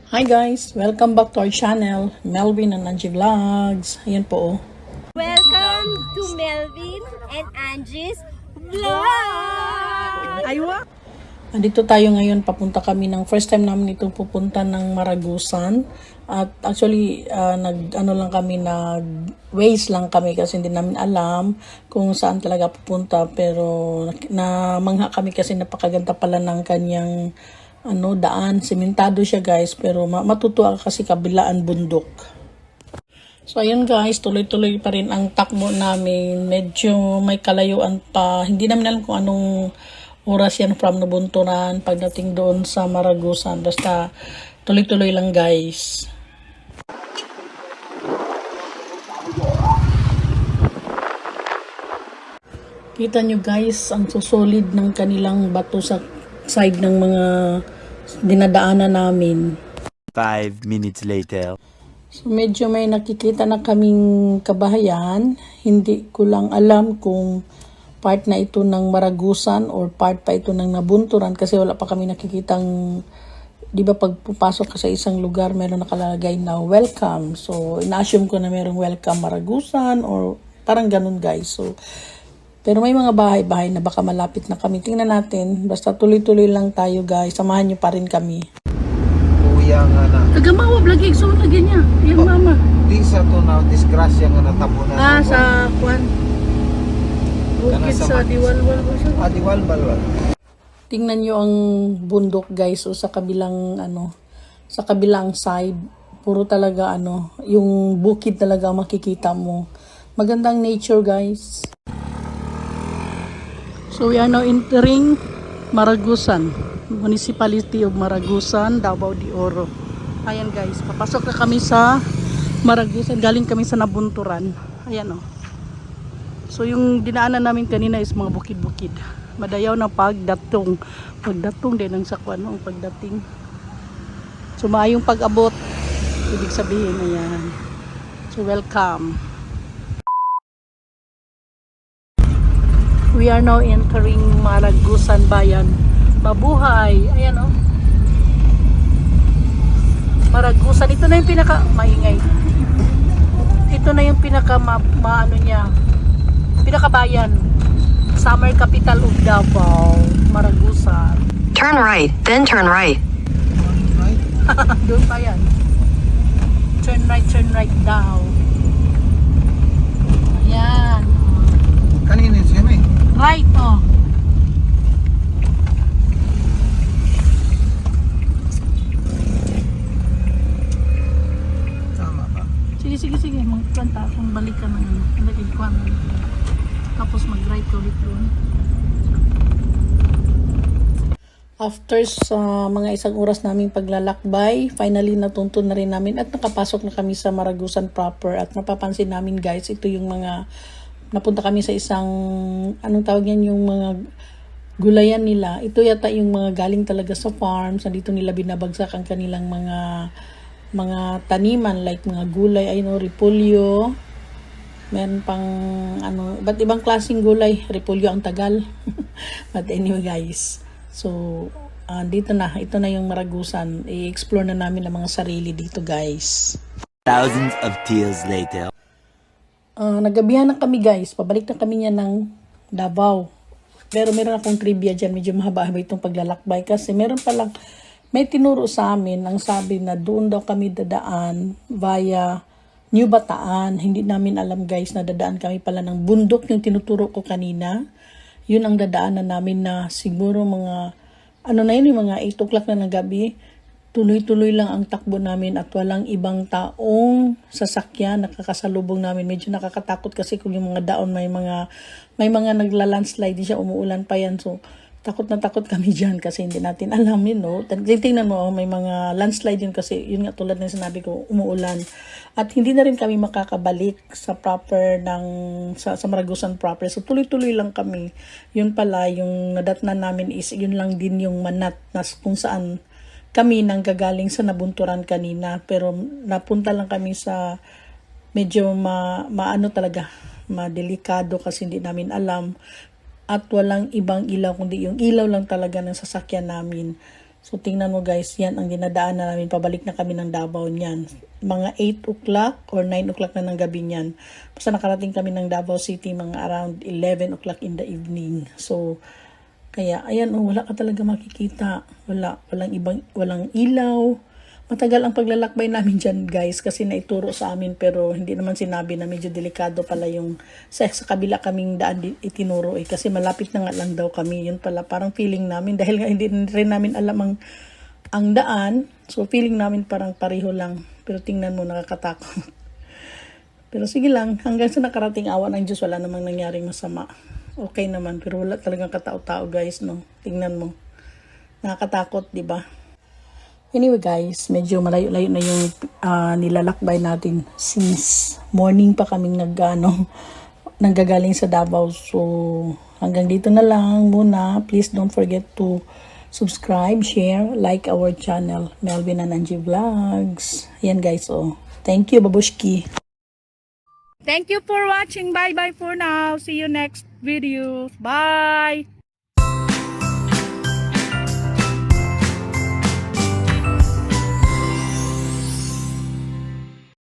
Hi guys! Welcome back to our channel, Melvin and Angie Vlogs. Ayan po. Welcome to Melvin and Angie's Vlog! Aywa! Andito tayo ngayon, papunta kami ng first time namin ito pupunta ng Maragusan. At actually, nag ways lang kami kasi hindi namin alam kung saan talaga pupunta. Pero namangha kami kasi napakaganda pala ng kanyang daan. Simentado siya guys, pero matutuwa kasi kabilaan bundok. So ayun guys, tuloy-tuloy pa rin ang takbo namin. Medyo may kalayuan pa. Hindi namin alam kung anong oras yan from Nabunturan pagdating doon sa Maragusan. Basta tuloy-tuloy lang guys. Kita nyo guys, ang susolid ng kanilang bato sa side ng mga dinadaanan namin. 5 minutes later. So medyo may nakikita na kaming kabahayan. Hindi ko lang alam kung part na ito ng Maragusan or part pa ito ng Nabunturan kasi wala pa kami nakikitang, di ba pag pupasok ka sa isang lugar meron nakalagay na welcome. So ina-assume ko na merong welcome Maragusan or parang ganun guys. So pero may mga bahay-bahay na baka malapit na kami. Tingnan natin. Basta tuloy-tuloy lang tayo guys. Samahan nyo pa rin kami. Kuya nga na. Agamawa, vlog so na ganyan. Yung mama. Di sa to na disgrasya nga natabunan. Sa Kwan. Bukid sa Diwalwal ba siya? Diwalwal. Tingnan nyo ang bundok guys. O sa kabilang sa kabilang side. Puro talaga yung bukid talaga makikita mo. Magandang nature guys. So we are now entering Maragusan, Municipality of Maragusan, Davao de Oro. Ayan guys, papasok na kami sa Maragusan, galing kami sa Nabunturan. Ayan So yung dinaanan namin kanina is mga bukid-bukid. Madayaw na pagdatong din ang sakwan, pagdating. So maayong pag-abot, ibig sabihin ayan. So welcome. We are now entering Maragusan Bayan. Mabuhay. Ayan Maragusan. Ito na yung pinaka maingay. Ito na yung pinaka pinakabayan. Summer capital of Davao. Maragusan. Turn right, then turn right. Doon pa yan. Turn right daw. Ayan. Kanina siya may. Right, Tama ba? Sige. Magplanta akong balikan ng nagigkwan. Tapos mag-right ulit doon. After sa mga isang oras naming paglalakbay, finally natuntun na rin namin at nakapasok na kami sa Maragusan proper. At napapansin namin guys, ito yung mga napunta kami sa isang anong tawag yan, yung mga gulayan nila. Ito yata yung mga galing talaga sa farms. Nandito nila binabagsak ang kanilang mga taniman like mga gulay, repolyo. Meron pang ba't ibang klaseng gulay? Repolyo ang tagal. But anyway guys. So ito na yung Maragusan. I-explore na namin ang mga sarili dito guys. Thousands of tears later. Naggabihan na kami guys. Pabalik na kami niya ng Davao. Pero meron akong trivia dyan. Medyo mahaba-haba itong paglalakbay. Kasi may tinuro sa amin. Ang sabi na doon daw kami dadaan via New Bataan. Hindi namin alam guys na dadaan kami pala ng bundok yung tinuturo ko kanina. Yun ang dadaanan namin na siguro mga yung mga 8 o'clock na ng gabi. Tuloy-tuloy lang ang takbo namin at walang ibang taong sasakyan nakakasalubong namin. Medyo nakakatakot kasi kung yung mga daon may mga nagla-landslide din siya, umuulan pa yan. So takot na takot kami diyan kasi hindi natin alam tingnan mo may mga landslide yun kasi yun nga tulad ng sinabi ko, umuulan. At hindi na rin kami makakabalik sa proper sa Maragusan proper. So tuloy-tuloy lang kami. Yun pala yung nadatnan namin is yun lang din yung Manat na kung saan kami nang gagaling sa Nabunturan kanina, pero napunta lang kami sa medyo talaga, madelikado kasi hindi namin alam at walang ibang ilaw kundi yung ilaw lang talaga ng sasakyan namin. So, tingnan mo guys, yan ang dinadaan na namin. Pabalik na kami ng Davao niyan. Mga 8 o'clock or 9 o'clock na ng gabi niyan. Basta nakarating kami ng Davao City mga around 11 o'clock in the evening. So, kaya, ayan, wala ka talaga makikita. Walang ilaw. Matagal ang paglalakbay namin dyan guys kasi naituro sa amin pero hindi naman sinabi na medyo delikado pala yung sa kabila kaming daan itinuro kasi malapit na nga lang daw kami. Yun pala parang feeling namin dahil nga hindi rin namin alam ang daan. So feeling namin parang pareho lang pero tingnan mo nakakatakot. Pero sige lang hanggang sa nakarating awa ng Diyos wala namang nangyaring masama. Okay naman pero wala talagang katao-tao guys no. Tingnan mo. Nakakatakot di ba? Anyway guys, medyo malayo-layo na yung nilalakbay natin since morning pa kaming nanggagaling sa Davao. So, hanggang dito na lang muna. Please don't forget to subscribe, share, like our channel, Melvin and Angie Vlogs. Ayan guys, thank you, babushki. Thank you for watching. Bye-bye for now. See you next video. Bye!